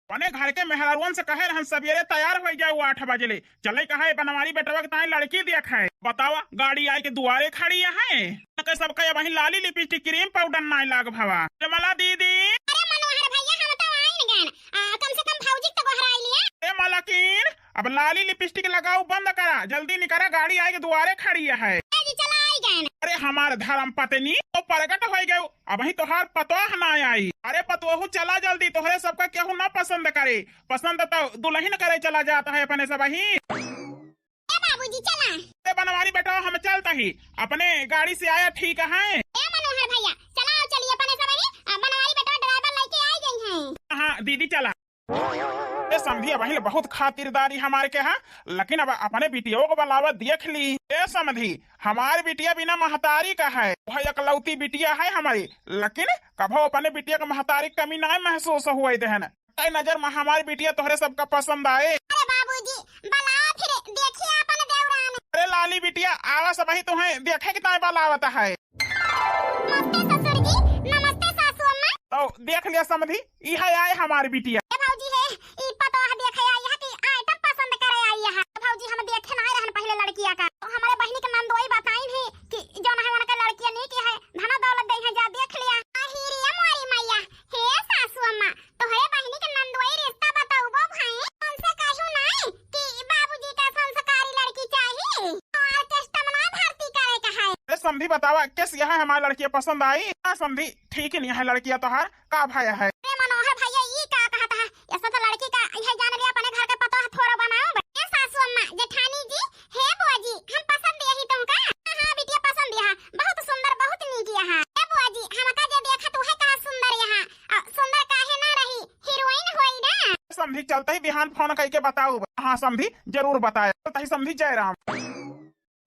अपने घर के मेहरारून से कहे हम सवेरे तैयार हो जाए 8 बजे ले चले कहे बनवारी बेटवा के ताई लड़की देख है बतावा गाड़ी आई के दुआरे खड़ी है सबका वही लाली लिपस्टिक क्रीम पाउडर ना लाग भवा मला दीदी कम से कम भौजी तो गोहराई लिया। ए मलकिन अब लाली लिपस्टिक लगाओ बंद करा जल्दी निकला गाड़ी आई के दुआरे खड़ी है। जी चला आई गए। अरे हमार धर्म पत्नी तो प्रगट हो गए अब ही तोहार पतोह ना आई। अरे पतोहू चला जल्दी तोहरे सबका केहू ना पसंद करे पसंद तो दुल्हन करे चला जाता है अपने सब ही। बाबूजी चला बनवारी बेटा हम चलता ही अपने गाड़ी से आया ठीक है। मनोहर भैया चला चलिए अपने सब ही बनवारी बेटा ड्राइवर लेके आई गई हैं। हाँ दीदी चला समझिए वही बहुत खातिरदारी हमारे के है लेकिन अब अपने बिटियों को बलावत देख ली। ये समझी हमारी बिटिया बिना महतारी का है वह एकलौती बिटिया है हमारी लेकिन कभो अपने बिटिया का महतारी कमी ना महसूस हुए देहन कई नजर में हमारी बिटिया तोहरे सबका पसंद आए। अरे बाबूजी बलावा फिर देखिए अपन देवरान। अरे लाली बिटिया आवा सब ही तुम्हें देखे कितना बलावत है। नमस्ते ससुर जी नमस्ते सासू अम्मा। तो देख लिया समझी यह आए हमारी बिटिया। भौजी है ई पतोह देखे आई है कि आइटम पसंद करे आई है। भौजी हम देखे ना रहन पहले लड़किया का हमारे बहनी के नंदोई बताई है कि जौन है उनका लड़किया नहीं की है धना दौलत दे है जा देख लिया। आहिरिया मोरी मैया हे सासू अम्मा तोहरे बहनी के नंदोई रिश्ता बताऊ बो भाई उनसे कहू नहीं कि बाबूजी का संस्कारी लड़की चाहिए ऑर्केस्ट्रा में भर्ती करे का है। अरे समझी बतावा कैसी है हमारी लड़किया पसंद आई। समझी ठीक ही नहीं है लड़किया तोहार का भाई है। मनोहर भैया ये का कहता है ऐसा तो लड़की का यह जान लिया अपने घर का पता है थोड़ा बनाओ सासू अम्मा जेठानी जी हे बुआ जी हम पसंद यही तुमका। हां बिटिया पसंद है बहुत सुंदर बहुत नीक है। हे बुआ जी हमका जे देखा तो है कहा सुंदर है सुंदर काहे ना रही हीरोइन होई ना। समझी चलते ही बिहान फोन करके बताओ। हाँ समझी जरूर बताए चलते ही समझी जयराम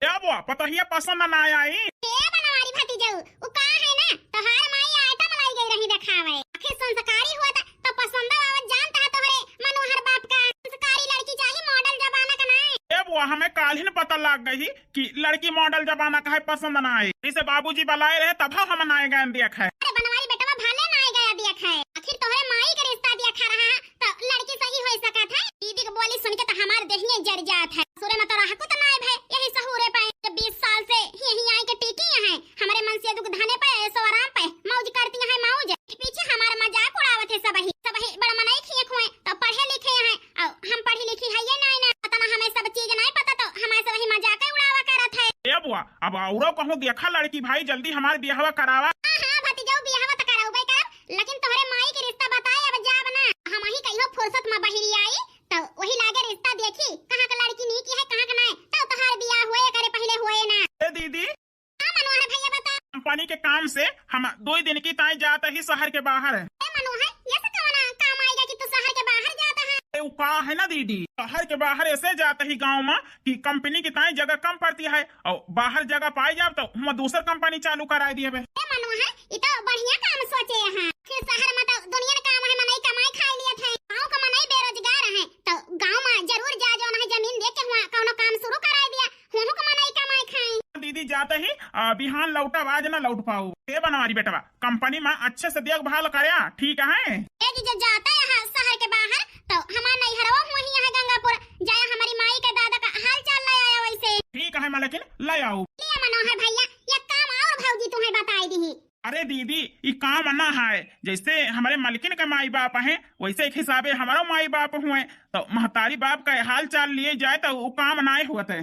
क्या बुआ पता ही पसंद ना आई। हे बनवारी भतीजऊ उ का है ना तोहार माई आइटम लाई गई रही दिखावे आखिर संस्कारी हुआ तो पसंद आवत जानता है तोहरे मनोहर बाप का संस्कारी लड़की चाहिए मॉडल जमाना का नहीं। ए बुआ हमें काल ही पता लग गई कि लड़की मॉडल जमाना का है पसंद ना आई इसे बाबूजी बुलाए रहे तब हम ना गए देख है। अरे बनवारी बेटा भाले ना गया देख है आखिर तोहरे माई के रिश्ता देखा रहा तो लड़की सही हो सका था। दीदी को बोली सुन के तो हमारे देखने जर जात है सूर्य में तो रहा को तो ना है यही सहूरे पे 20 साल से यही आई के टिकी है हमारे मन से दुख धाने पे सो आराम पे मौज करती है मौज पीछे हमारा मजाक उड़ावत है सब ही बड़ा मनाई खिए खुए तो पढ़े लिखे हैं और हम पढ़ी लिखी है ये ना पता ना हमें सब चीज नहीं पता तो हमारे सब ही मजाक उड़ावा करत है। ए बुआ अब औरो कहूं देखा लड़की भाई जल्दी हमारे ब्याह करावा। हां भतीजाऊ ब्याह तो कराऊबे करब लेकिन तोहरे माई के रिश्ता बताए अब जाब ना हम ही कहियो फुर्सत में बहिरी आई तो वही लागे रिश्ता देखी कहां का लड़की नहीं की है कहां का नहीं तो तोहार ब्याह होए करे पहले होए ना। ए दीदी हां मनोहर भैया बता कंपनी के काम से हम 2 दिन की ताई जाते ही शहर के बाहर है। ए मनोहर ये सब कौन काम आएगा कि तू शहर के बाहर जाता है। वो का है ना दीदी शहर के बाहर ऐसे जाते ही गांव में कि कंपनी की ताई जगह कम पड़ती है और बाहर जगह पाई जाब तो हम दूसर कंपनी चालू करा दिए। ए मनोहर ये तो बढ़िया काम सोचे हैं फिर शहर में तो दुनिया का काम है मनाई कमाई खाई लिए थे गांव का मनाई बेरोजगार है तो गांव में जरूर जा जो ना जमीन देख के हुआ कोनो काम शुरू करा दिया हुनु का मनाई कमाई खाई। दीदी जाते ही बिहान लौटा आज ना लौट पाऊ ये बनवारी बेटवा कंपनी में अच्छे से देखभाल करे ठीक है। ए जी जाता है शहर के बाहर तो हमार नहीं हरवा हुआ ही है गंगापुर जाया हमारी माई के दादा का हाल चाल ले आया वैसे ठीक है मैं लेकिन ले आऊ। मनोहर भैया ये काम और भौजी तुम्हें बताई दी। अरे दीदी ये काम ना है जैसे हमारे मालकिन के माई बाप हैं वैसे एक हिसाबे हमारा माई बाप हुए तो महतारी बाप का हाल चाल लिए जाए तो वो काम ना होते।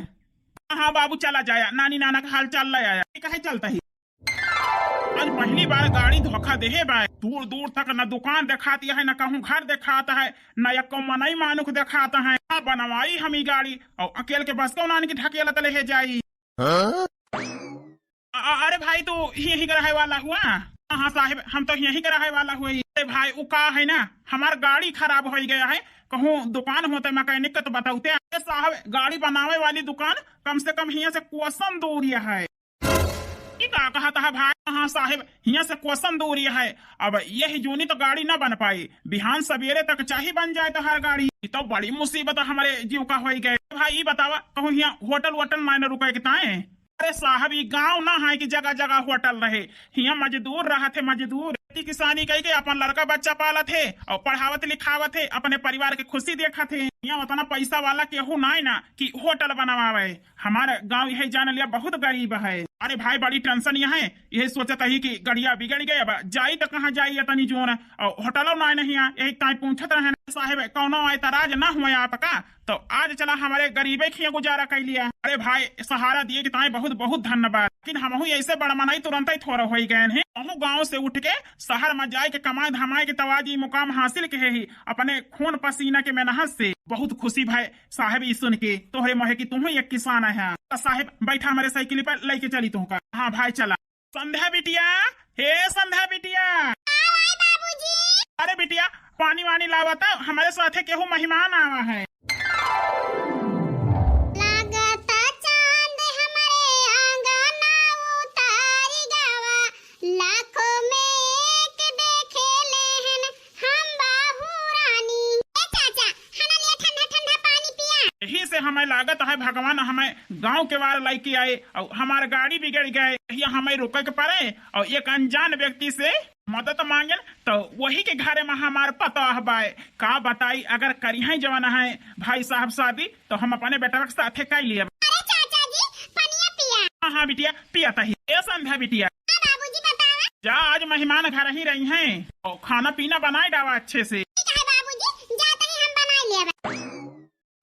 हाँ बाबू चला जाया नानी नाना का हाल चाल ले आया कहे चलता ही। आज पहली बार गाड़ी धोखा दे बाय दूर दूर तक न दुकान दिखाती है न कहूँ घर दिखाता है न एक मनई मानुख दिखाता है। बनवाई हम ही गाड़ी और अकेले के बस को नानी की ढकेला तले है जाई। अरे भाई तू यही का रहे वाला हुआ। हाँ साहिब हम तो यही का रहे वाला हुआ। अरे भाई वो का है ना हमार गाड़ी खराब हो गया है कहूँ दुकान होते मैकेनिक का तो बताते साहब गाड़ी बनावे वाली दुकान कम से कम यहाँ से क्वेश्चन दूरी है। क्या कहा था भाई। हाँ साहिब यहाँ से क्वेश्चन दूरी है अब यही जूनी तो गाड़ी ना बन पाई बिहान सवेरे तक चाहिए बन जाए तो हर गाड़ी तो बड़ी मुसीबत हमारे जीव का हो गए। भाई ये बतावा कहूँ यहाँ होटल वोटल मायने रुपए कितना है। अरे साहब ये गांव ना है कि जगह जगह होटल रहे यहाँ मजदूर रहा थे मजदूर किसानी कह के अपन लड़का बच्चा पालत है और पढ़ावत लिखावत है, अपने परिवार के खुशी देखत है। यहाँ उतना पैसा वाला केहू नहीं ना कि होटल बनावे। हमारे गांव यही जान लिया बहुत गरीब है। अरे भाई बड़ी टेंशन यहाँ है, यही सोचता ही कि गड़िया बिगड़ गए, अब जाई तो कहाँ जाई तनी जोर, और होटलों नहीं यही ताई पूछत रहे साहेब कौनो एतराज ना हुआ आपका, तो आज चला हमारे गरीबे खिया गुजारा कर लिया। अरे भाई सहारा दिए कि ताई बहुत बहुत धन्यवाद, लेकिन हम ऐसे बड़ा मनाई तुरंत ही थोड़ा हो गए हैं। गांव से उठ के शहर में जाए के कमाए धमाए के तवाजी मुकाम हासिल के ही अपने खून पसीना के मेहनत से बहुत खुशी भाई साहेब ये सुन के तोहरे मोहे की तुम एक किसान है। साहेब बैठा हमारे साइकिल पर लेके चली तुमका। हाँ भाई चला। संध्या बिटिया, हे संध्या बिटिया। अरे बिटिया पानी वानी लावा था, हमारे साथे केहू मेहमान आवा है। यही से हमें लागत है भगवान हमें गांव के वार लाइके आए और हमारे गाड़ी बिगड़ गए, हमें रुके के पड़े और एक अनजान व्यक्ति से मदद मांगे तो वही के घरे में हमारे पता है का बताई। अगर करी है जवान है भाई साहब शादी तो हम अपने बेटा के साथे कर लिए। हाँ बिटिया पिया ही। ए संध्या बिटिया जा, आज मेहमान घर ही रही हैं और खाना पीना बनाए डावा अच्छे से।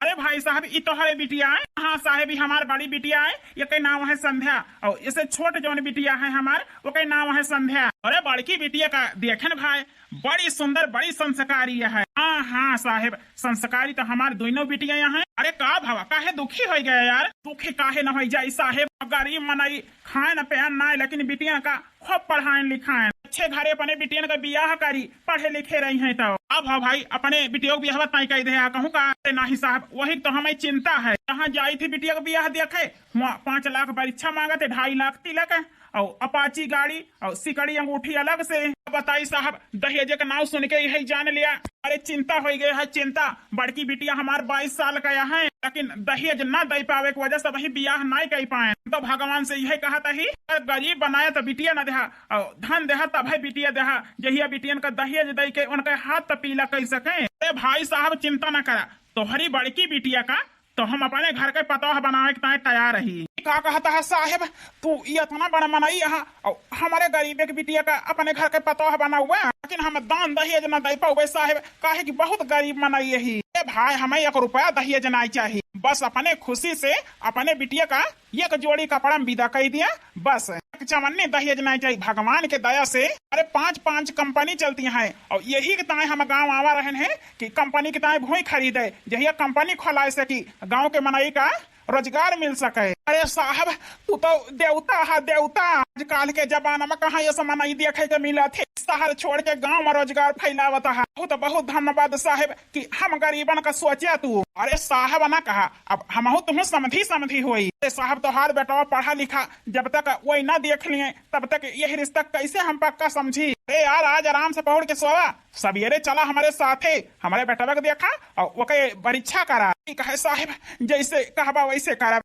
अरे भाई साहब ये तो हरे बिटिया है। हाँ साहेब हमारे बड़ी बिटिया है, ये कई नाम है संध्या, और इसे छोटे जौन बिटिया है हमारे वो कई नाम है संध्या। अरे बड़की बिटिया का देखे भाई बड़ी सुंदर बड़ी संस्कारी है। हाँ हाँ साहेब संस्कारी तो हमारे दोनों बिटिया यहाँ है। अरे का भावा काहे दुखी हो गया यार, दुखी काहे न हो जाए साहेब, गरीब मनाई खाए न पहन ना, लेकिन बिटिया का खूब पढ़ाए लिखाए अच्छे घरे अपने बिटियन का बियाह करी पढ़े लिखे रही हैं। तो अब हाँ भाई अपने बिटिया को बियाह नहीं कह दे कहूँ का नहीं साहब, वही तो हमें चिंता है। जहाँ जाई थी बिटिया का बियाह देखे वहाँ 5 लाख परीक्षा मांगा थे, 2.5 लाख तिलक और अपाची गाड़ी और सिकड़ी अंगूठी अलग से। बताई साहब दहेज का नाम सुन के यही जान लिया। अरे चिंता हो गई है चिंता। बड़की बिटिया हमारे 22 साल का है, लेकिन दहेज न दे पावे की वजह से वही बियाह नहीं कर पाए। तो भगवान से यही कहा था ही गरीब बनाया तो बिटिया न देहा और धन देहा तब है बिटिया देहा, जहिया बिटियन का दहेज दे के उनके हाथ तो पीला कर सके। अरे भाई साहब चिंता न करा, तोहरी बड़की बिटिया का तो हम अपने घर के पतोह बनावे के तैयार रही। का कहता है साहेब तू ये इतना बड़ा मनाई यहाँ और हमारे गरीब के बिटिया का अपने घर के पतोह बना हुआ, लेकिन हम दान दहेज न दे पाओगे साहेब, काहे कि बहुत गरीब मनाई यही। भाई हमें 1 रुपया दहेज नहीं चाहिए, बस अपने खुशी से अपने बिटिया का एक जोड़ी कपड़ा में विदा कर दिया, बस चमन्नी दहेज नहीं चाहिए। भगवान के दया से अरे 5 कंपनी चलती हैं और यही के ताए हम गांव आवा रहे हैं कि कंपनी के ताए भूमि खरीदे, यही कंपनी खोलाए से कि गांव के मनाई का रोजगार मिल सके। अरे साहब तू तो देवता है देवता, आजकल के जमाना में कहाँ ये सब मनाई देखे के मिला थे, शहर छोड़ के गांव में रोजगार फैलावता है। बहुत बहुत धन्यवाद साहेब कि हम गरीबन का सोचे तू। अरे साहब ना कहा अब हम तुम समझी हुई। साहब तो हार बेटा पढ़ा लिखा जब तक वही न देख लिए तब तक यही रिश्ता कैसे हम पक्का समझी। अरे यार आज आराम से पहुंच के सोवा, सवेरे चला हमारे साथे, हमारे बेटा को देखा और वो परीक्षा करा। कहे साहेब जैसे कहबा वैसे करा।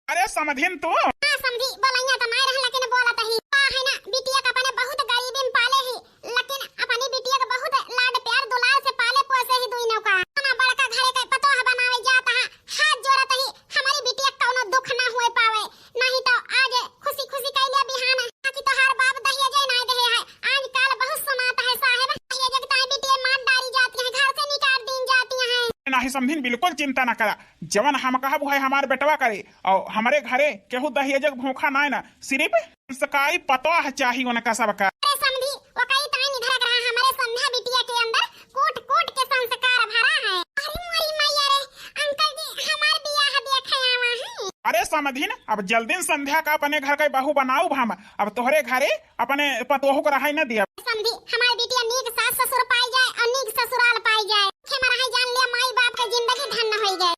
अरे समझिन तू समझी बोलैया तो नहीं रहला के न बोलत ही है ना, बिटिया का अपने बहुत गरीबी में पाले ही, लेकिन अपनी बिटिया का बहुत लाड प्यार दुलार से पाले पोसे ही दुइनो का ना बड़का घरे के पतोह बनावे जाता है, हाथ जोड़त ही हमारी बिटिया कोनो दुख ना होए पावे, नहीं तो आज खुशी खुशी कैलिया बिहान कि तोहार बाप दहेज नहीं दे है। आजकल बहुत सुनाता है साहब दहेज के ताई बिटिया मार डाली जाती है, घर से निकाल दी जाती है। नहीं समझिन बिल्कुल चिंता न करा, जवन हम कहब है हमारे बेटवा करे और हमारे घरे केहू दहेज भूखा ना ना, सिर्फ संस्कारी पतोह चाहिए उनका सबका। समझी वो कई ताई निधर रहा हमारे संध्या बिटिया के अंदर कूट कूट के संस्कार भरा है। अरे मोरी मैया रे अंकल जी हमार बियाह देखे आवा है। अरे समझिन अब जल्दी संध्या का अपने घर का बहू बनाऊ हम, अब तोहरे घरे अपने पतोह को रहाई न दिया। समझी हमारी बिटिया नीक सास ससुर पाई जाए और नीक ससुराल पाई जाए, खेमा रहाई जान लिया माई बाप के जिंदगी धन्य हो जाए।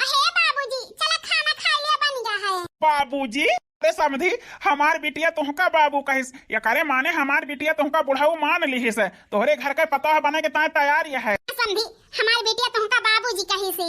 हे बाबूजी चला खाना खा लिया बन गया है। बाबूजी अरे समझी हमार बिटिया तुमका बाबू कहिस, ये करे माने हमार बिटिया तुमका बुढ़ाऊ मान लिहिस, तोहरे घर के पतोह बने के तैयार है। समझी हमारी बिटिया तुमका बाबूजी कहिस।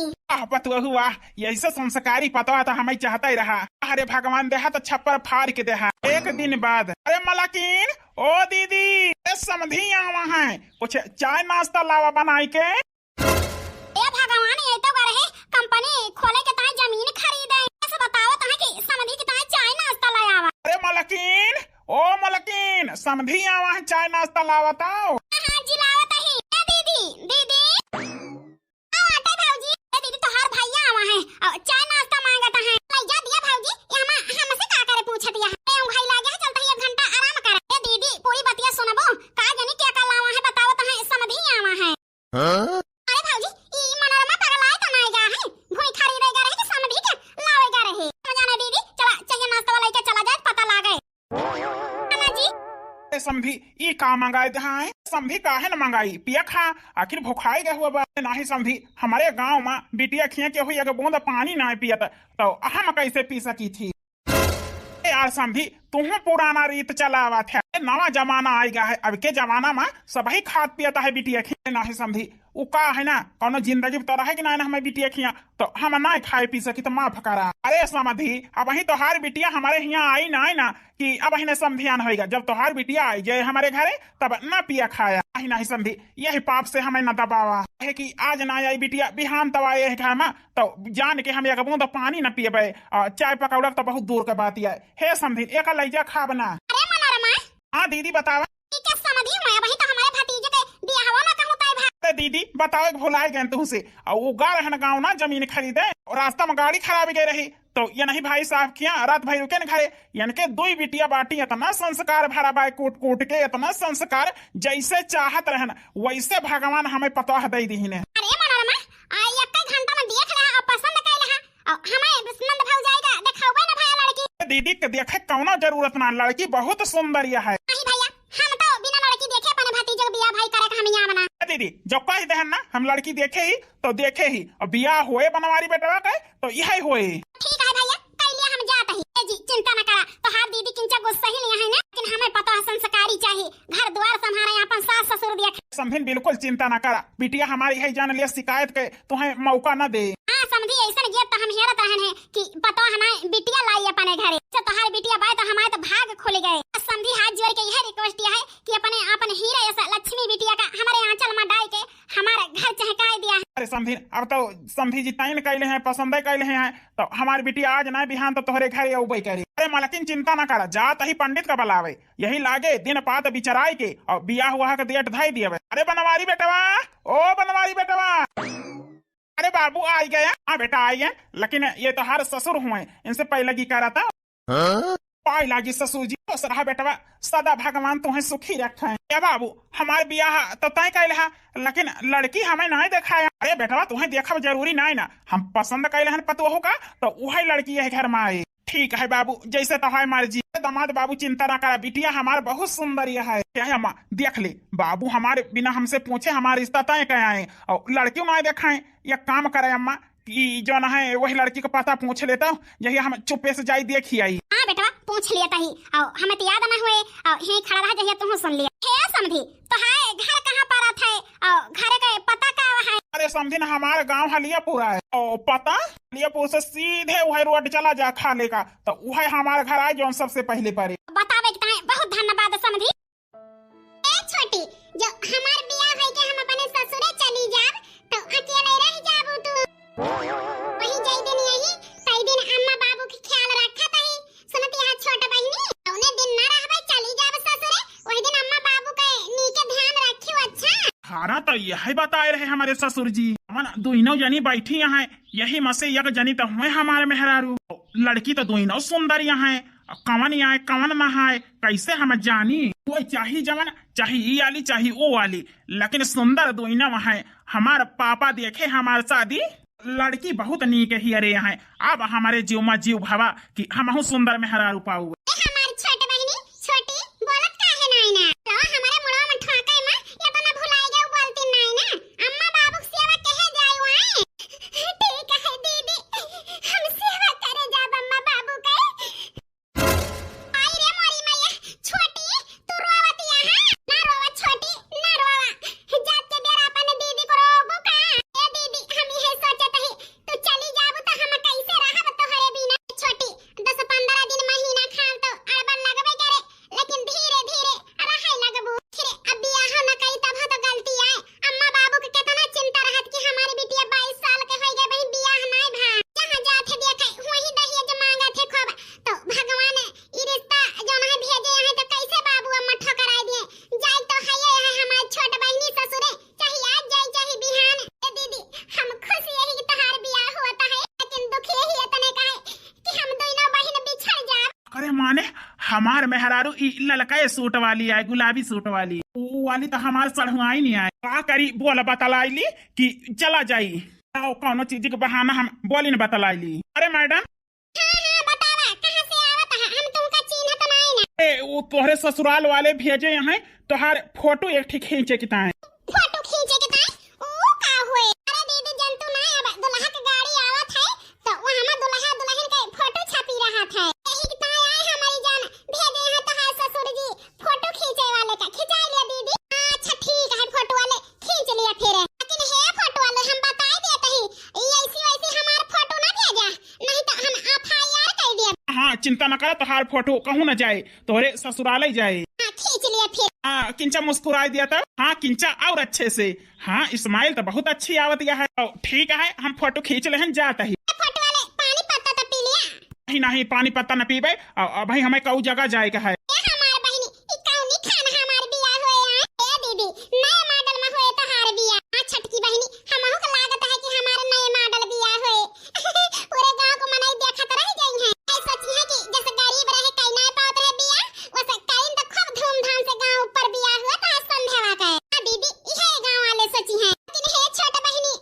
पतुआ हुआ ऐसे संस्कारी पतवा तो हमें चाहता ही रहा। अरे भगवान देहा तो छप्पर फाड़ के देहा। एक दिन बाद अरे मलकिन ओ दीदी समधी आवा है कुछ चाय नाश्ता लावा बनाई के। ए भगवान ये तो करे कंपनी खोले के ताई जमीन खरीदे ऐसे बताओ ताई कि समधी के ताई चाय नाश्ता लाया। अरे मलकिन ओ मलकिन समधी आवा है चाय नाश्ता लावा ताओ। हां जी लावत ही। ए दीदी दीदी आओ आटे भाऊजी। ए दीदी तो हर भैया आवा है और चाय नाश्ता मांगता है। लइया दिया भाऊजी ये हमसे का करे पूछ दिया। ए उंघाई लागे चलता है 1 घंटा आराम कर। ए दीदी पूरी बतिया सुनबो का जानी क्या का लावा है बताओ तो है समधी आवा है। हां अरे भाऊजी ई मनोरमा पगलाए तो नहीं गा है भूई खरीदेगा रहे कि समधी के लावेगा रहे। जाने दीदी चला चाहिए नाश्ता वाला के चला जाए पता लागे। अना जी समधी ई का मंगाए है समधी काहे न मंगाई पिया खा आखिर भुखाई गए हुआ बा नाही समधी। हमारे गांव में बिटिया खिया के हुई अगर बूंद पानी ना पियत तो हम कैसे पी सकी थी। यार समधी तुम पुराना रीत चलावत है नवा जमाना आएगा है। अब के जमाना में सभी खाद पियता है बिटिया खिया ना है समधी। उ का है ना कौनो जिंदगी तो रहे कि ना हमें बिटिया खिया तो हम ना खाए पी सकी तो माफ करा। अरे समधी अब वही तोहार बिटिया हमारे यहाँ आई ना कि अब ही समधियान होगा। जब तोहार बिटिया आई जाए हमारे घरे तब ना पिया खाया नहीं समधी। यही पाप से हमें न दबावा है कि आज ना आई बिटिया बिहान तब आए है घर में तो जान के हम एक बूंद पानी न पिए चाय पकौड़ा तो बहुत दूर के बात है समधी। एक लैजा खा बना। अरे मनोरमा हाँ दीदी बतावा क्या समधी मैं वही तो हमारे भतीजे के दिया हवा ना कहूं ताई भाई। दीदी बताओ भुलाए गए तुमसे और वो गा रहन गाँव ना जमीन खरीदे और रास्ता में गाड़ी खराब गई रही तो ये नहीं भाई साहब किया रात भाई रुके न घरे यानी के 2 बिटिया बाटी इतना संस्कार भरा बाय कूट कूट के इतना संस्कार जैसे चाहत रहन वैसे भगवान हमें पतवाह दे दी ने। अरे मनोरमा आई 1 घंटा में देख रहा और पसंद कर रहा और हमें नंद भाव जाएगा दिखाओगे ना भैया लड़की। दीदी के देखे कौनो जरूरत ना लड़की बहुत सुंदर है। नहीं भैया हम तो बिना लड़की देखे अपने भतीजे को बियाह भाई करे हम यहाँ बना। दीदी जब कह दहन ना हम लड़की देखे ही तो देखे ही और बियाह हुए बनवारी बेटवा के तो यही हुए। ठीक है भैया कल लिया हम जाते ही। जी चिंता न करा तो हर दीदी किंचा गुस्सा ही नहीं है ना लेकिन हमें पता है संस्कारी चाहिए घर द्वार संभाले अपन सास ससुर दिया। समझिन बिल्कुल चिंता न करा बिटिया हमारी है जान ले शिकायत के तुम्हें मौका न दे। हाँ समझी ऐसा ये तो हम हेरत रहन है कि पता है ना बिटिया लाई अपने घरे जब तोहार बिटिया बाय तो हमारे तो भाग खुल गए। समझी हाथ जोड़ के यह रिक्वेस्ट है कि अपने हीरे ऐसा लक्ष्मी बिटिया का हमारे आंचल में डाल के हमारे घर चहकाए दिया है। अरे समझी अब तो समझी जी तैन कैले हैं पसंद कैले हैं तो हमारी बिटिया आज ना बिहान तो तोहरे घर उबई करे। अरे मलकिन चिंता न करा जात ही पंडित का बुलावे यही लागे दिन पात बिचराई के और बियाह हुआ के डेट धाई दिया। अरे बनवारी बेटवा ओ बनवारी बेटवा अरे बाबू आ गया। हाँ बेटा आई है लेकिन ये तो हर ससुर हुए इनसे पहले की कह रहा था पाई लागी ससुर जी तो सराहा बेटवा सदा भगवान तुम्हें सुखी रखे है। बाबू हमारे बियाह तो तय कैले है लेकिन लड़की हमें नहीं दिखाया। अरे बेटवा तुम्हें देखा जरूरी नहीं ना हम पसंद कैले हैं पतो होगा तो वही लड़की है घर में आई। ठीक है बाबू जैसे तो है मर्जी। दामाद बाबू चिंता ना करा बिटिया हमारे बहुत सुंदर है। क्या है अम्मा देख ले बाबू हमारे बिना हमसे पूछे हमारे रिश्ता तय क्या है और लड़की नहीं दिखाए एक काम करे अम्मा कि जो ना है वही लड़की को पता पूछ लेता हूँ यही हम चुप्पे से जाई देखी आई। हाँ बेटा पूछ लिया था ही और हमें तो याद ना हुए और यही खड़ा रहा जहिया तुम सुन लिया है समझी तो है घर कहाँ पर आता है और घर का पता क्या है। अरे समझी ना हमारा गाँव हलियापुर है और पता हलियापुर से सीधे वही रोड चला जा खाले का तो वही हमारे घर आए जो सबसे पहले पड़े। बतावे कि बहुत धन्यवाद समझी। छोटी जो हमार बियाह है कि हम अपने ससुरे चली जाब तो अकेले रह जाबू तू वही जाई दिन यही तई दिन अम्मा बाबू के ख्याल रखा तई सुनत यहां छोटा बहनी औने दिन ना रहबे चली जाब ससुरे वही दिन अम्मा बाबू के नीके ध्यान रखियो। अच्छा हारा तो यही बताए रहे हमारे ससुर जी मन दोनों जनी बैठी यहाँ यही मसे एक जनी तो हुए हमारे मेहरारू लड़की तो दोनों सुंदर यहाँ है कवन आए कवन ना आए कैसे हम जानी कोई चाहिए जवन चाहिए आली चाहिए वो वाली लेकिन सुंदर दोनों वहाँ हमारे पापा देखे हमारे शादी लड़की बहुत नीक ही अरे यहाँ अब हमारे जीव में जीव भावा कि हम सुंदर मेहरारू पाऊ। हमारी छोटी बहनी छोटी बोलत काहे नहीं ना तो हमारे मुड़वा में ठोके में या तो ना भुलाई गए बोलती नहीं ना अम्मा बाबू सेवा कहे जाए वहां। ठीक है दीदी हम सेवा करे जाब अम्मा बाबू के। आई रे मोरी मैया छोटी तू रोवत यहां ना रोवा छोटी ना रोवा जात के बेरा अपन दीदी को रोबू का। ए दीदी हम यही सोचत ही हमार मेहरारू ई ललका सूट वाली आए, गुलाबी सूट वाली, वो वाली तो हमार सड़हुआई नहीं आए। का करी बोल बतलाइली कि चला जाई, कौनो चीज के बहाना हम बोली न बतलाइली। अरे मैडम वो तोहरे ससुराल वाले भेजे हैं तोहार फोटो एक ठीक खींचे के ताए। फोटो खींचे के ताए ओ का होए? अरे दीदी जंतु ना अब दुल्हा के गाड़ी आवत है तो वहां में दुल्हा दुल्हन के फोटो छपी रहा था, यही के ताए आए हमारी जान भेजे हैं तोहार ससुर जी फोटो खींचे वाले का। खिंचा लिया दीदी? अच्छा ठीक है, फोटो वाले खींच लिया फिर। लेकिन हे फोटो वाले हम बता देते ही ऐसी वैसी हमार फोटो ना भेजा, नहीं तो हम एफआईआर कर दिया। हाँ चिंता न कर, तोहार फोटो कहूँ न जाए, तोहरे ससुराल ही जाए। खींच लिया फिर। हाँ किंचा मुस्कुराई दिया था। हाँ किंचा और अच्छे से। हाँ इस्माइल तो बहुत अच्छी आवत है। ठीक है हम फोटो खींच ले जाता ही। फोटो वाले पानी पत्ता तो पी लिया? नहीं नहीं पानी पत्ता न पीबे। भाई हमें कऊ जगह जाएगा है। हमार बहिनी ई कौनी खाना हमार बियाह होए है। ए दीदी नए मॉडल में होए तो हार बियाह। हां छटकी बहिनी हमहु को लागत है कि हमारे नए मॉडल बियाह होए। पूरे गांव को मनाई देखत रह गई है। ऐ सोची है कि जैसे गरीब रहे कई नए पावत रहे बियाह, वैसे कई तो खूब धूमधाम से गांव ऊपर बियाह हुआ था संध्यावा का। हां दीदी इहे गांव वाले सोची है। लेकिन हे छोटा बहिनी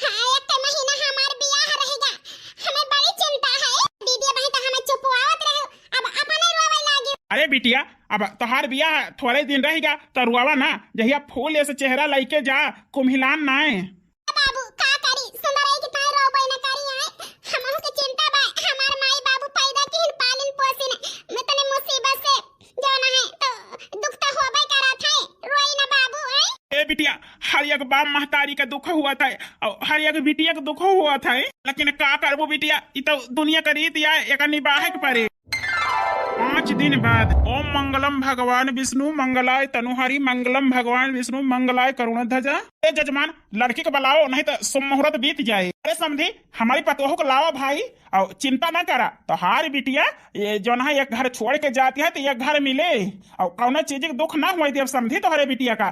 हां एक महीना हमार बियाह रहेगा, हमें बड़ी चिंता है। दीदी बहिनी तो हमें चुपवावत रहो, अब अपने रोवे लागी। अरे बिटिया अब तोहार बियाह थोड़े दिन रहेगा तो रुआवा ना, जहिया फूल ऐसे चेहरा लेके जा कुम्हिलान ना है। बाबू का करी सुंदरई की ताई रोबई न करी आए। हमहु के चिंता बा हमार माई बाबू पैदा किन पालिन पोसिन में तने मुसीबत से जाना है तो दुख तो होबे करत है। रोई न बाबू है। ए बिटिया हर एक बाप महतारी का दुख हुआ था और हर एक बिटिया का दुख हुआ था, लेकिन का करबो बिटिया, ये तो दुनिया का रीत या एक निभाए के पड़े। 5 दिन बाद ओम मंगलम भगवान विष्णु मंगलाय तनुहरि मंगलम भगवान विष्णु मंगलाय करुणध्वजा। ए जजमान लड़की को बुलाओ नहीं तो शुभ मुहूर्त बीत जाए। अरे समझी हमारी पतोह को लाओ भाई, और चिंता ना करा तो हारी बिटिया ये जो ना एक घर छोड़ के जाती है तो एक घर मिले और कौन चीज के दुख ना हुआ देव समझी तोहरे बिटिया का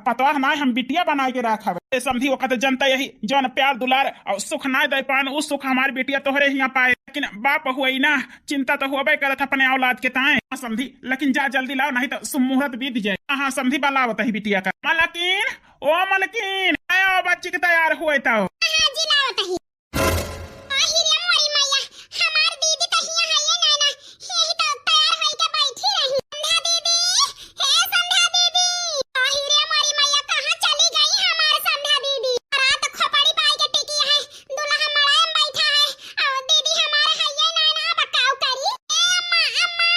पतवाह ना हम बिटिया बना के रखा समझी। वक्त जनता यही जौन प्यार दुलार और सुख ना दे पान उस सुख हमारी बिटिया तोहरे यहाँ पाए। लेकिन बाप हुई ना चिंता तो हुआ करत अपने औलाद के ताए समझी, लेकिन जा जल्दी लाओ नहीं तो शुभ मुहूर्त बीत जाए। हाँ समझी बला होता है बिटिया का। मलकिन ओ मलकिन आयो बच्ची के तैयार हुए तो जी लावत ही। आहिरे मोरी मैया हमार दीदी तो हिया है ये नैना यही तो तैयार होई के बैठी रही। संध्या दीदी हे संध्या दीदी। आहिरे मोरी मैया कहां चली गई हमार संध्या दीदी? रात खोपड़ी पाई के टिकी है, दुल्हा मड़ाई में बैठा है और दीदी हमारे है ये नैना बकाऊ करी। ए अम्मा अम्मा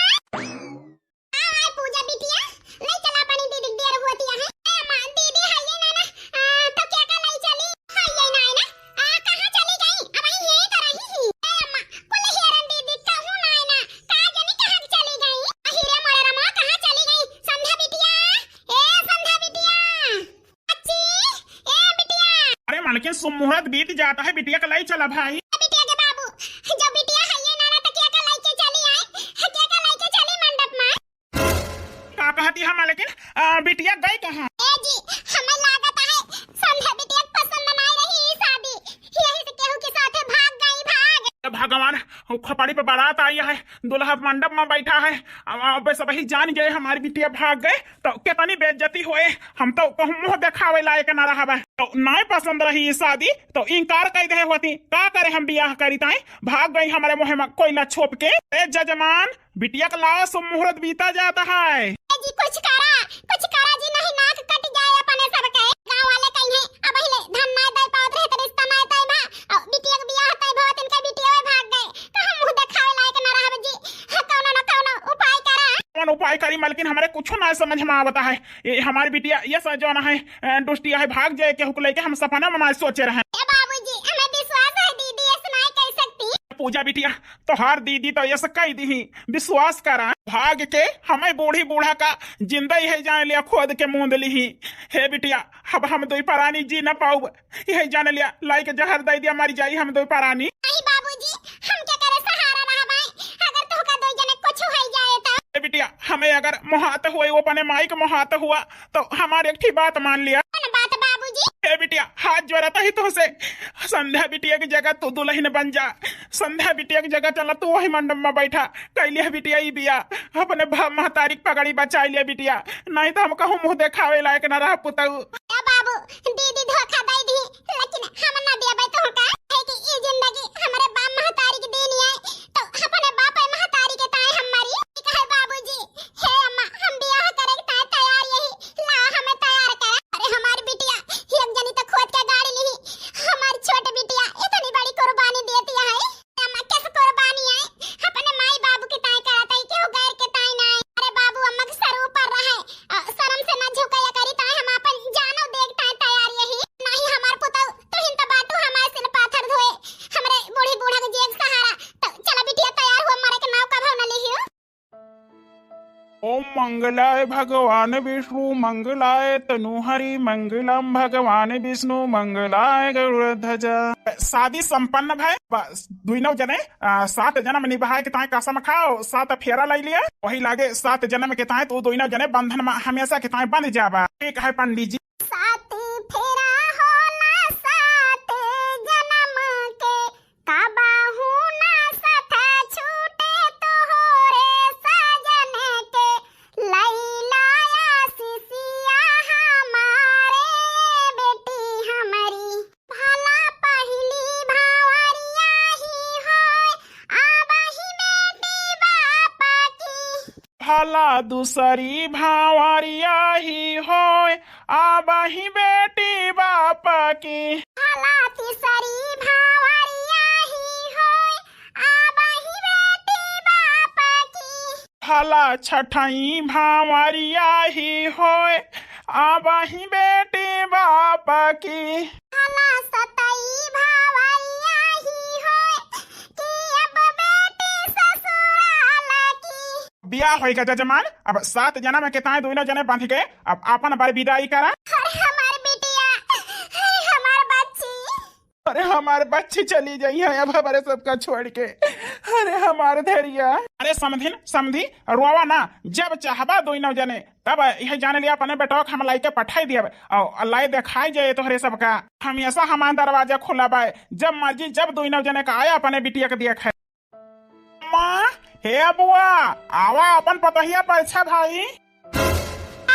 हाय पूजा बिटिया ले चला पानी दीदी देर होती है। ए अम्मा दीदी है ये नैना तो क्या का ले चली है ये नैना कहां चली गई? अब यही तो रही ही। ए अम्मा कुल हेरन दीदी कहूं नैना का जाने कहां चली गई? अहिरे मोरे रमा कहां चली गई? संध्या बिटिया ए संध्या बिटिया अच्छी ए बिटिया। अरे मलकिन शुभ मुहूर्त बीत जाता है, बिटिया का लाई चला भाई। बिटिया के बाबू जो बिटिया है ये नैना तो क्या का लेके चली आई? क्या का लेके चली मंडप में? का कहती है मलकिन बिटिया गई कहाँ? ए जी हमें लागत है संध्या बिटिया पसंद नहीं रही शादी, यही से केहू के साथे भाग गई। भाग भगवान खपड़ी पे बारात आई है, दुल्हा मंडप में बैठा है, अब सब ही जान गए हमारी बिटिया भाग गए तो कितनी बेइज्जती हुए। हम तो कहूँ मुंह दिखावे लायक न रहा तो नहीं पसंद रही शादी तो इनकार कर दे होती। का करे हम बियाह करी ताई, भाग गई हमारे मुँह में कोयला छोप के। ए जजमान बिटिया का लाश शुभ मुहूर्त बीता जाता है। जी कुछ करा जी नहीं नाक कट जाए अपने सब के। गांव वाले कहीं है अब हिले धन ना दे पावत रहे तो रिश्ता ना तय बा और बिटिया के बियाह तय भवत इनका बिटिया भाग गए तो हम मुंह दिखावे लायक न रहब जी। कौनो न कौनो उपाय करा। कौन उपाय करी मलकिन हमारे कुछ ना समझ में आवता है। ये हमारी बिटिया ये सजोना है दुष्टिया है, भाग जाए केहू को लेके हम सपना बनाए सोचे रहे। ए बाबूजी हमें विश्वास है दीदी ऐसा नहीं कर सकती। पूजा बिटिया तो हर दीदी तो ये कही दी विश्वास करा, भाग के हमें बूढ़ी बूढ़ा का जिंदा ही है जान लिया खोद के मूंद ली। हे बिटिया अब हम दो परानी जी न पाऊ, यही जान लिया लाई के जहर दे दिया मर जाई हम दो परानी। नहीं बाबूजी हम क्या करे सहारा रहा भाई, अगर तो का दो जने कुछ हो जाए तो। बिटिया हमें अगर मुहात हुए वो अपने माई का मुहात हुआ तो हमारे एक बात मान लिया। बात बाबूजी हे बिटिया हाथ जोड़ करता ही तो से संध्या बिटिया की जगह तू दुल्हन बन जा। संध्या बिटिया की जगह चला तू वही मंडप में बैठा। कैलिया बिटिया ही बिया अपने महतारी पगड़ी बचा लिया बिटिया, नहीं तो हम कहूँ मुंह देखावे लायक न रहा पुतऊ। बाबू दीदी धोखा दे दी, लेकिन हम ना दिया बे तो का है कि ये जिंदगी हमारे बाप महतारी की देनी है, तो अपने बाप महतारी के ताए हमारी कहे बाबूजी हे अम्मा हम बियाह करे के ताए तैयार यही ला हमें तैयार करे। अरे हमारी बिटिया एक जनी तो खोद के गाड़ी ली, हमारी छोटी बिटिया इतनी बड़ी कुर्बानी देती है। अम्मा कैसे कुर्बानी है अपने माई बाबू के ताए करता है क्यों गैर के ताए ना। अरे बाबू अम्मा के सर ऊपर रहे, शर्म से ना झुकया करी ताए हम अपन जानो देखता है तैयार यही नहीं। हमार पुतौ तो हिन तो बाटू हमारे सिर पाथर धोए हमरे बूढ़ी बूढ़ा के जेब सहारा। तो चला बिटिया तैयार हो मारे के नाव का भाव न लिहियो। ओम मंगलाय भगवान विष्णु मंगलाय तनुहरि मंगलम भगवान विष्णु मंगलाय गरुड़ध्वज। शादी संपन्न भाई बस दुई नौ जने 7 जन्म निभाए के ताए कसम खाओ 7 फेरा ले लिया वही लागे 7 जन्म के ताए तो दुई नौ जने बंधन में हमेशा के ताए बंध जाबा। ठीक है पंडित जी। सात फेरा होला 7 जन्म के काबाहू ना सथा छूटे तो होरे सजन के लैला आशीषिया हमारे बेटी हमारी भला पहली भावरिया ही होय आबाही बेटी बापा की भला दूसरी भावरिया ही होय आबाही बेटी बापा की भला तीसरी भावरिया ही होय आबाही बेटी बापा की भला छठाई भावरिया ही होय आबाही बेटी बापा की भला सतई भावरिया ही होय कि अब बेटी ससुराल की। बियाह होएगा जजमान। अब 7 जन्म के ताए दोनों जने बांध के अब अपन बार विदाई करा। अरे हमारी बिटिया हमार बच्ची। अरे हमारे बच्ची चली जाई है अब हमारे सबका छोड़ के। अरे हमारे धैर्य। अरे समधिन समधी रोवा ना, जब चाहबा दोनों जने तब यह जाने लिया अपने बेटो हम लाई के पठाई दिया और लाई दिखाई जाए तोहरे सबका। हमेशा हमारा दरवाजा खुला बा, जब मर्जी जब दोनों जने का आया अपने बिटिया के दिया खाए। माँ हे बुआ आवा अपन पतहिया परीक्षा भाई।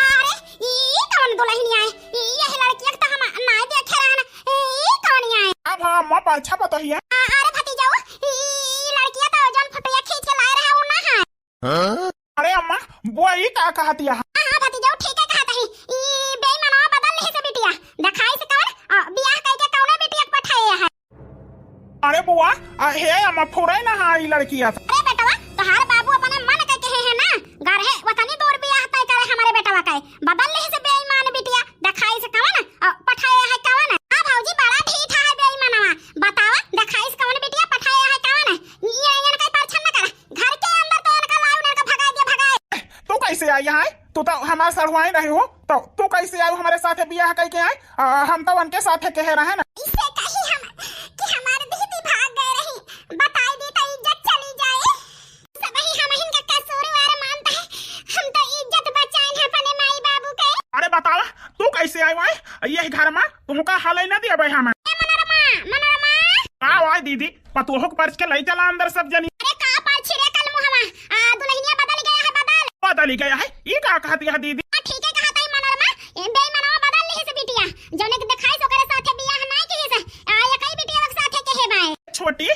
अरे ई कौन दुल्हन आए? ये लड़की तो हम ना देखे रहना। ई कौन आए? अब हाँ माँ परीक्षा पतहिया। अरे भतीजाओ ई लड़कियां तो जन फोटोया खींच के लाए रहा वो ना है। अरे अम्मा बुआ ये का कहती है? हां भतीजाओ ठीक है कहता है। ई बेईमानवा बदल ले से बिटिया दिखाई से कौन बियाह करके कौन बिटिया को पठाए है। अरे बुआ हे अम्मा फुराई ना हाँ लड़की। अरे बेटवा तोहार बाबू अपने मन के कहे है ना घर है वतनी दूर बियाह तय करे हमारे बेटवा का बदल ले से बेईमान बिटिया दिखाई से कौन पठाए है कौन। हां भौजी बड़ा ढीठा है बेईमानवा। बतावा दिखाई से कौन बिटिया पठाए है कौन। ये इनका परछन न कर घर के अंदर तो इनका लाऊ ने भगा दिया भगाए। तू कैसे आई यहाँ? तू तो हमारे सड़वाई रही हो तो तू कैसे आई हमारे साथ बियाह करके आए? हम तो उनके साथ कह रहे हैं ना। इससे कही हम कि हमारे दीदी भाग गए रही बताई दी तो इज्जत चली जाए। सब ही हम इनका कसूरवार मानता है। हम तो इज्जत बचाए हैं अपने माई बाबू के। अरे बतावा तू कैसे आई भाई यही घर में तुमका हाल न दिया भाई हमें। मनोरमा आओ आई दीदी पतोह को पर्च के ले चला अंदर सब जनी। अरे का पाछी रे कल मुहवा दुल्हनिया बदल गया है बदल गया है ये का कहती है दीदी? ठीक है कहता है मनोरमा ए बेईमानवा बदल ली से बिटिया जने के दिखाई सो करे साथे बियाह नहीं के से आया कई बिटिया के साथे कहे भाई। छोटी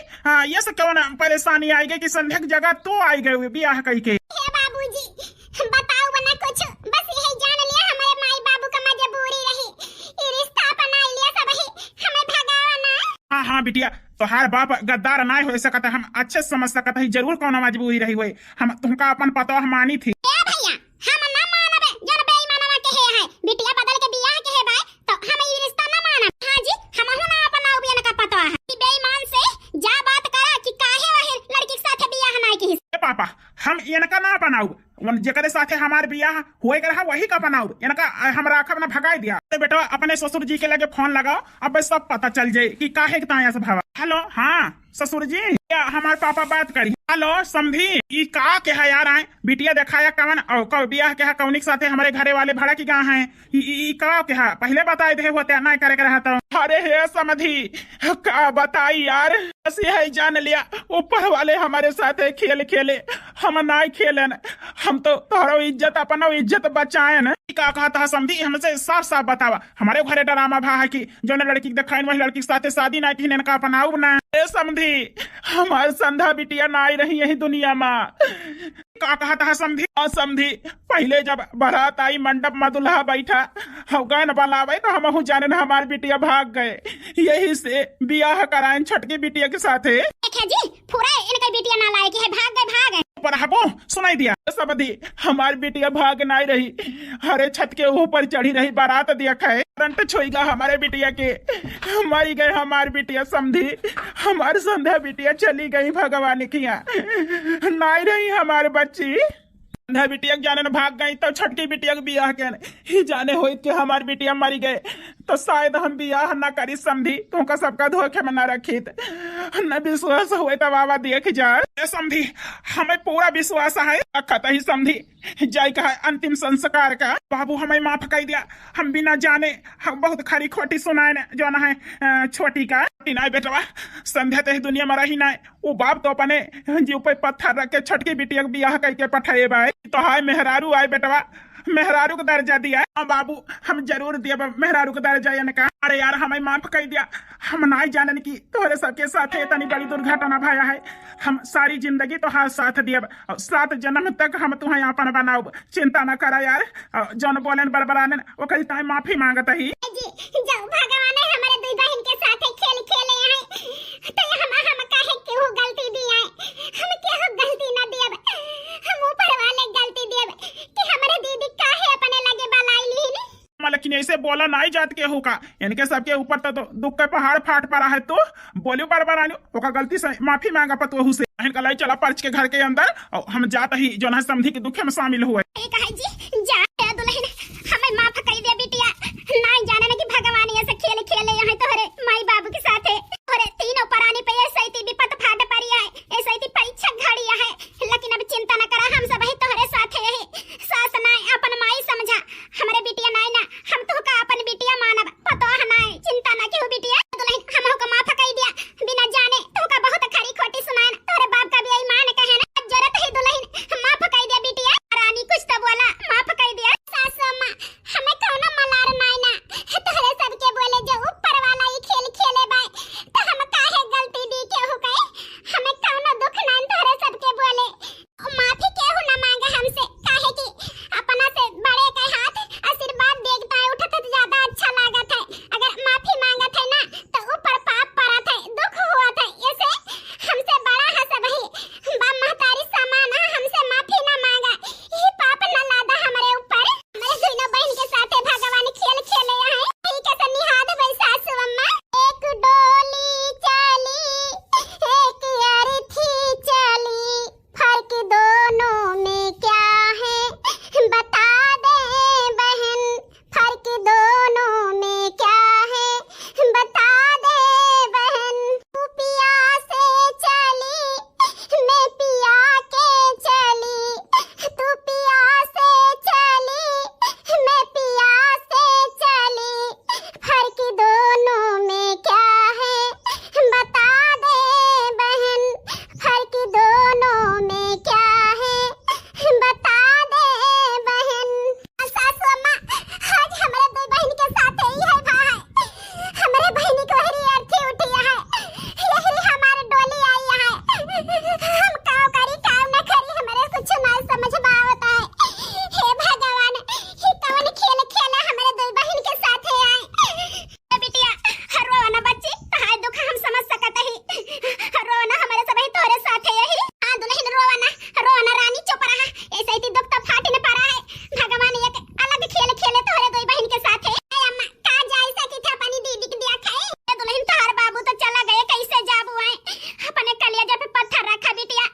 ये से क्यों परेशानी आई गई कि संध्या की जगह तो आई गई बियाह करके? हे बाबूजी बताओ बना कुछ बस यही जान लिया हमारे माई बाबू का मजबूरी रही ये रिश्ता अपना लिया सब ही हमें भगावा ना। हाँ बिटिया तोहार बाप गद्दार ना हो सकता हम अच्छे समझ सकते है जरूर कौन मजबूरी रही हुई हम तुमका अपन पता मानी थी। ए भैया हम ना मानबे जन बेईमानवा कहे है बिटिया बदल के बियाह कहे भाई तो हम ये रिश्ता ना मानब। हां जी हम ना अपना उबियन का पता है कि बेईमान से जा बात करा कि काहे वही लड़की के साथ बियाह ना की। पापा हम इनका ना बनाऊ जेकरे साथे हमार बियाह होए रहा वही का बनाऊ इनका हमरा आखब ना भगाई दिया। बेटा अपने ससुर जी के लगे फोन लगाओ अब सब पता चल जाए कि काहे के ताया से भावा। हेलो हाँ ससुर जी या हमारे पापा बात करी। हेलो समधी, ई का के है यार आए बिटिया दिखाया कवन और कब बियाह के है कौनिक साथे हमारे घरे वाले भाड़ा की कहाँ है ई का के है पहले बताए थे होते ना करे रहा था। अरे हे समधी का बताई यार, ऐसे है जान लिया ऊपर वाले हमारे साथे खेल खेले हम ना खेले न, हम तो तोहरो इज्जत अपना इज्जत बचाए न। का कहता है समधी हमसे साफ साफ बतावा हमारे घरे ड्रामा भा है कि जो लड़की दिखाई वही लड़की के साथे शादी ना की का अपनाऊ ना। समधी हमारे संधा बिटिया ना आई रही यही दुनिया में। का कहता है समधी? समधी पहले जब बारात आई मंडप में दुल्हा बैठा हम गए न बलावे तो हम जाने न हमारी बिटिया भाग गए, यही से बियाह कराए छटकी बिटिया के साथे। जी पूरा इनका बिटिया ना लाए कि है भाग गए पर हबो सुनाई दिया समधी हमारी बिटिया भाग नहीं रही, हरे छत के ऊपर चढ़ी रही बारात दिया खाए करंट छोईगा हमारे बिटिया के मरी गए हमारी बिटिया। समधी हमारी संध्या बिटिया चली गई भगवान की यहाँ नहीं रही हमारे बच्ची। संध्या बिटिया जाने न भाग गई तो छटकी बिटिया के बियाह के ही जाने हो कि हमारी बिटिया मरी गए तो शायद हम बियाह न करी। समधी तुमका सबका धोखे में न रखी न विश्वास हुए तो बाबा देख जाए। समधी हमें पूरा विश्वास है कत ही समधी जाय का है अंतिम संस्कार का बाबू हमें माफ कर दिया, हम बिना जाने हम बहुत खरी खोटी सुनाए जो ना है छोटी का ना बेटवा संध्या ते दुनिया में रही ना वो बाप तो अपने जीव पे पत्थर रख के छटकी बिटिया के बियाह करके पठाए भाई तो हाय मेहरारू आए बेटवा मेहरारू का दर्जा दिया है। हाँ बाबू हम जरूर दिया मेहरारू का दर्जा यानी का। अरे यार हमें माफ कर दिया, हम नहीं जानने की तोहरे सबके साथ इतनी बड़ी दुर्घटना भाया है, हम सारी जिंदगी तो हाथ साथ दिया और 7 जन्म तक हम तुम्हें अपन बनाओ, चिंता न करा यार। जौन बोले बरबराने वो कहीं टाइम माफी मांगता ही भगवान हमारे दुई बहन के साथ खेल खेले हैं तो हम काहे केहू गलती दी है, हम केहू गलती न दिया, हम ऊपर वाले गलती दिया कि हमारे दीदी काहे अपने लगे बलाई ली ने। लेकिन ऐसे बोला नहीं जात के होगा इनके सबके ऊपर तो दुख के पहाड़ फाट पड़ा है तो बोलियो बरबरानी ओका गलती से माफी मांगा पतो से इनका लाई चला पर्च के घर के अंदर और हम जाते ही जो ना समधी के दुख में शामिल हुए। जी जा दुल्हन हमें माफ कर दे बिटिया, नहीं जाने ना कि भगवान ऐसे खेल खेले यहाँ तोहरे माई बाबू के साथ तोहरे तीनों परानी पे ऐसे ही विपत फाट पड़ी है, ऐसे ही परीक्षा घड़ी है, लेकिन अब चिंता न करा हम सब ही तोहरे साथ है। सास ना अपन माई समझा हमारे बिटिया नहीं ना हम तो का अपन बिटिया मानब पतो है ना, चिंता ना क्यों बिटिया दुल्हन हम को माफ कर दिया बिना जाने तो का बहुत खरी खोटी सुनान तोहरे बाप का भी ईमान कहे ना जरूरत है दुल्हन माफ कर दिया बिटिया। रानी कुछ तो बोला माफ कर दिया। सासू अम्मा हमें कौनो मलार नहीं ना तोहरे सबके बोले जो ऊपर वाला ही खेल खेले बाय तो हम काहे गलती दी केहू कहे, हमें कौनो दुख नहीं तोहरे सबके बोले माफी केहू ना मांगे हमसे काहे कि अपना से बड़े के हाथ आशीर्वाद देखता है उठत ज्यादा अच्छा लागत है, अगर माफी मांगत है ना तो ऊपर पाप पड़त है दुख हुआ था, ऐसे हमसे बड़ा है सब ही बा महतारी समान है हमसे माफी ना मांगा ये पाप ना लादा हमारे ऊपर। हमारे दोनों बहन के साथ भगवान खेल खेले हैं यही कैसे निहाद भाई सासू अम्मा। एक डोली चली एक अर्थी चली फर्क दोनों में क्या है बता दे बहन, फर्क दोनों में क्या है बता दे बहन। तू पिया से चली मैं पिया के चली, तू पिया से चली मैं पिया से चली फर्क दोनों में क्या है बता दे बहन, फर्क दोनों में क्या है बता दे बहन। सासू अम्मा आज हमारे दो बहन के साथ ही है भाई, हमारे बहन को हरी अर्थी उठी है यही हमारे डोली आई है, हम काव करी काव न करी हमारे कुछ ना समझ में आता है। हे भगवान ये कौन खेल खेला हमारे दो बहन के साथ है आए बिटिया रोना बच्ची हाय दुख हम समझ सकत ही, रोना हमारे सब ही तोरे साथ है यही। हां दुल्हन रोना रानी चुप रहा, ऐसे ही दुख तो फाट न पड़ा है, भगवान एक अलग खेल खेले तोरे दो बहन के साथ है। अम्मा का जाई सकी था अपनी दीदी के दिया खाए दुल्हन तार बाबू तो चला गए कैसे जाबू आए अपने कलिया पे पत्थर रखा बिटिया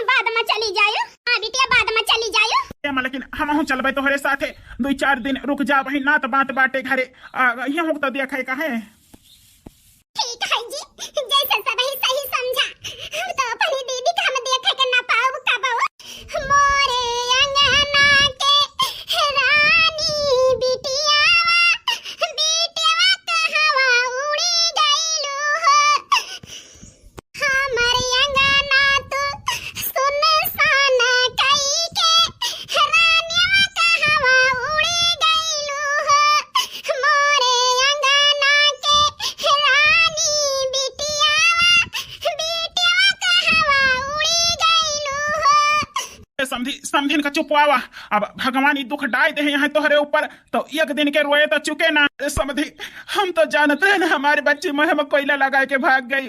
बाद में चली जायो। हां बिटिया बाद में चली जायो लेकिन हम चलबे तोहरे साथे 2-4 दिन रुक जा वही ना तो बात बाटे घरे यहाँ तो दिया खाए का है। ठीक है जी जैसे सब ही सही समझा समझिन का चुपवावा। अब भगवान दुख डाल दे यहाँ तोहरे ऊपर तो एक दिन के रोए तो चुके ना समझी। हम तो जानते हैं ना हमारी बच्ची मुँह में कोयला लगा के भाग गई,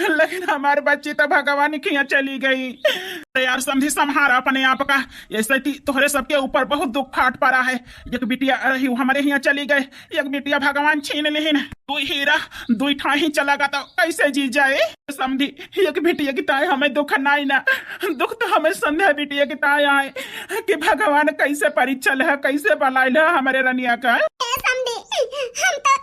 लेकिन हमारी बच्ची तो भगवान की यहाँ चली गई। यार समझी संहार अपने आप का, ऐसे तोहरे सबके ऊपर बहुत दुख फाट पड़ा है। एक बिटिया रही हमारे यहाँ चली गए, एक बिटिया भगवान छीन ली न, दू हीरा दू ठा ही चला गया तो कैसे जी जाए समझी। एक बिटिया की ताए हमें दुख नहीं ना, दुख तो हमें संध्या बिटिया की ताए आए कि भगवान कैसे परीक्षा है, कैसे बलाई है हमारे रनिया का। हम तो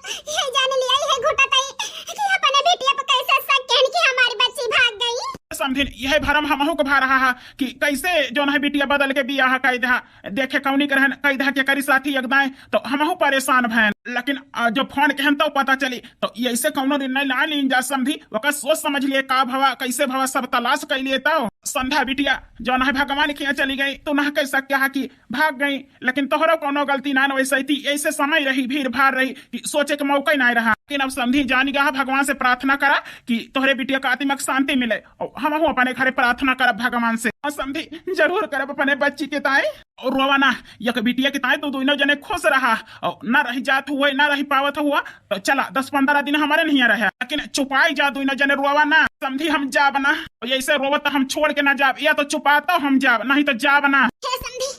ये जान लिया है घुटताई कि अपने बिटिया पे कैसे शक कहन कि हमारी बच्ची भाग गई। समझिन यह भरम हमहू को भा रहा है कि कैसे जो है बिटिया बदल के बियाह कैदा देखे कौनी करहन कैदा के करी साथी यगदाएं तो हमहू परेशान भैन। लेकिन जो फोन कहन तो पता चली तो ऐसे कौनो निर्णय ना लीन जा समझी। वका सोच समझ लिए का भवा कैसे भवा सब तलाश कर लिए तो संध्या बिटिया जो है भगवान के यहाँ चली गई तो ना कह सकते है कि भाग गई, लेकिन तोहरो कोनो गलती ना वैसे थी। ऐसे समय रही भीड़ भाड़ रही कि सोचे के मौका ही नहीं रहा। लेकिन अब समझी जानी गया भगवान से प्रार्थना करा कि तोहरे बिटिया का आत्मिक शांति मिले और हम अपने घरे प्रार्थना करब भगवान से। समझी जरूर करब अपने बच्ची के ताए और रोवाना एक बिटिया के ताए तो दोनों जने खुश रहा और ना रही जात हुआ ना रही पावत हुआ तो चला 10-15 दिन हमारे नहीं रहे, लेकिन छुपाई जा दोनों जने रोवाना समझी। हम जाब ना ऐसे रोवत तो हम छोड़ के ना जाब, या तो छुपा तो हम जाब नहीं तो जाब ना। समझी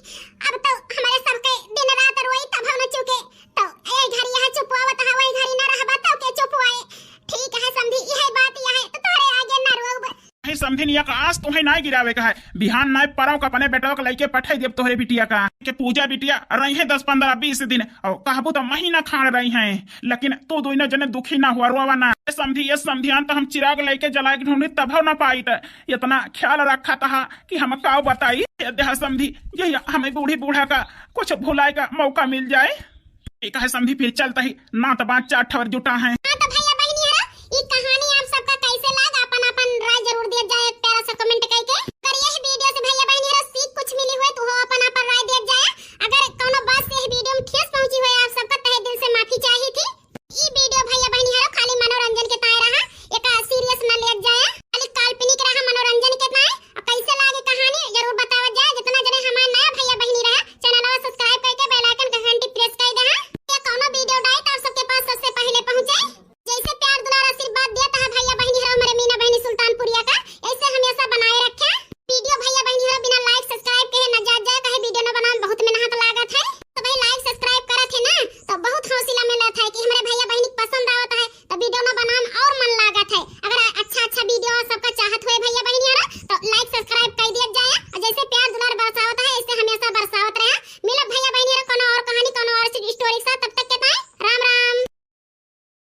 अब तो हमारे सबके दिन रात रोई तब हम न चुके तो ए घर यहाँ चुपवावत है वही घर ना रहबा तो के चुपवाए। ठीक है समझी यही बात यह है तो तोरे आगे ना रोब समझिन या आज तुम्हें नहीं गिरावे का है। बिहान नाय परव का अपने बेटवा के लेके पठाई देव तोहरे बिटिया का के पूजा बिटिया रही है 10-15-20 दिन और कहबू तो महीना खान रही हैं, लेकिन तू दोनों जने दुखी ना हुआ रोवा ना समझी। ये समझियान तो हम चिराग लेके जलाए ढूंढी तब ना पाई था, इतना ख्याल रखा था कि हम काव बताई समझी यही हमें बूढ़ी बूढ़ा का कुछ भुलाए का मौका मिल जाए। ठीक है समझी फिर चलता ही ना तो 5-4 ठवर जुटा है।